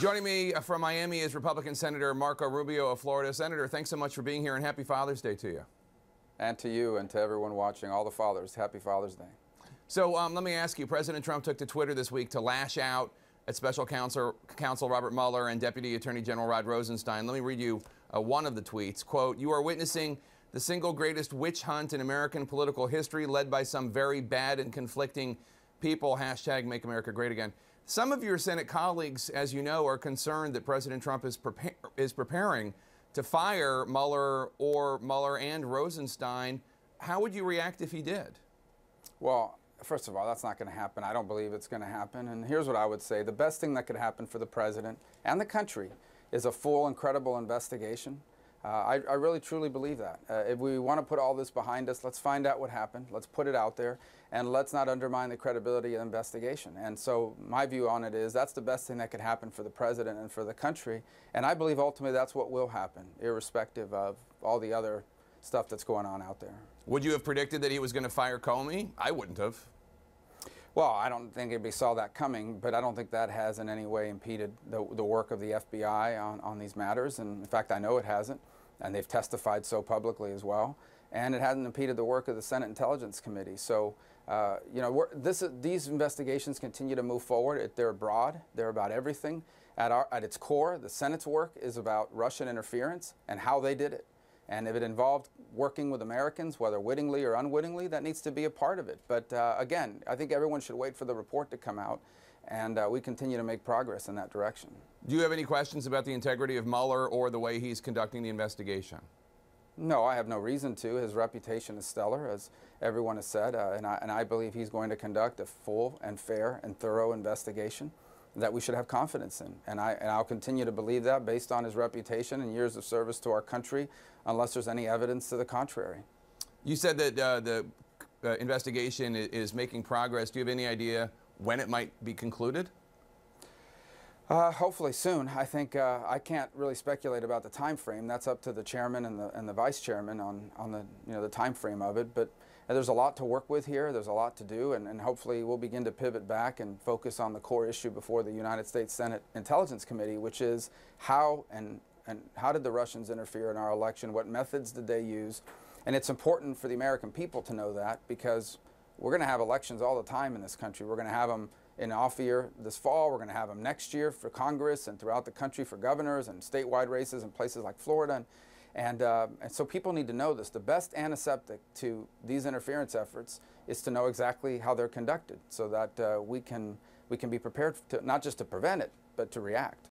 Joining me from Miami is Republican Senator Marco Rubio of Florida. Senator, thanks so much for being here, and happy Father's Day to you. And to you and to everyone watching, all the fathers, happy Father's Day. So let me ask you, President Trump took to Twitter this week to lash out at Special Counsel Robert Mueller and Deputy Attorney General Rod Rosenstein. Let me read you one of the tweets. Quote, "You are witnessing the single greatest witch hunt in American political history, led by some very bad and conflicting people. Hashtag Make America Great Again." Some of your Senate colleagues, as you know, are concerned that President Trump is preparing to fire Mueller and Rosenstein. How would you react if he did? Well, first of all, that's not going to happen. I don't believe it's going to happen. And here's what I would say. The best thing that could happen for the president and the country is a full and credible investigation. I really, truly believe that. If we want to put all this behind us, let's find out what happened. Let's put it out there, and let's not undermine the credibility of the investigation. And so my view on it is that's the best thing that could happen for the president and for the country. And I believe ultimately that's what will happen, irrespective of all the other stuff that's going on out there. Would you have predicted that he was going to fire Comey? I wouldn't have. Well, I don't think anybody saw that coming, but I don't think that has in any way impeded the work of the FBI on these matters. And in fact, I know it hasn't, and they've testified so publicly as well. And it hasn't impeded the work of the Senate Intelligence Committee. So, you know, these investigations continue to move forward. They're broad. They're about everything. At its core, the Senate's work is about Russian interference and how they did it. And if it involved working with Americans, whether wittingly or unwittingly, that needs to be a part of it. But again, I think everyone should wait for the report to come out, and we continue to make progress in that direction. Do you have any questions about the integrity of Mueller or the way he's conducting the investigation? No, I have no reason to. His reputation is stellar, as everyone has said, and I believe he's going to conduct a full and fair and thorough investigation that we should have confidence in. And I'll continue to believe that based on his reputation and years of service to our country, unless there's any evidence to the contrary. You said that the investigation is making progress. Do you have any idea when it might be concluded? Hopefully soon. I think I can't really speculate about the time frame. That's up to the chairman and the vice chairman on the time frame of it. But there's a lot to work with here. There's a lot to do, and hopefully we'll begin to pivot back and focus on the core issue before the United States Senate Intelligence Committee, which is how did the Russians interfere in our election? What methods did they use? And it's important for the American people to know that, because we're going to have elections all the time in this country. We're going to have them in off year this fall. We're going to have them next year for Congress and throughout the country for governors and statewide races in places like Florida. And so people need to know this. The best antiseptic to these interference efforts is to know exactly how they're conducted, so that we can be prepared to, not just to prevent it, but to react.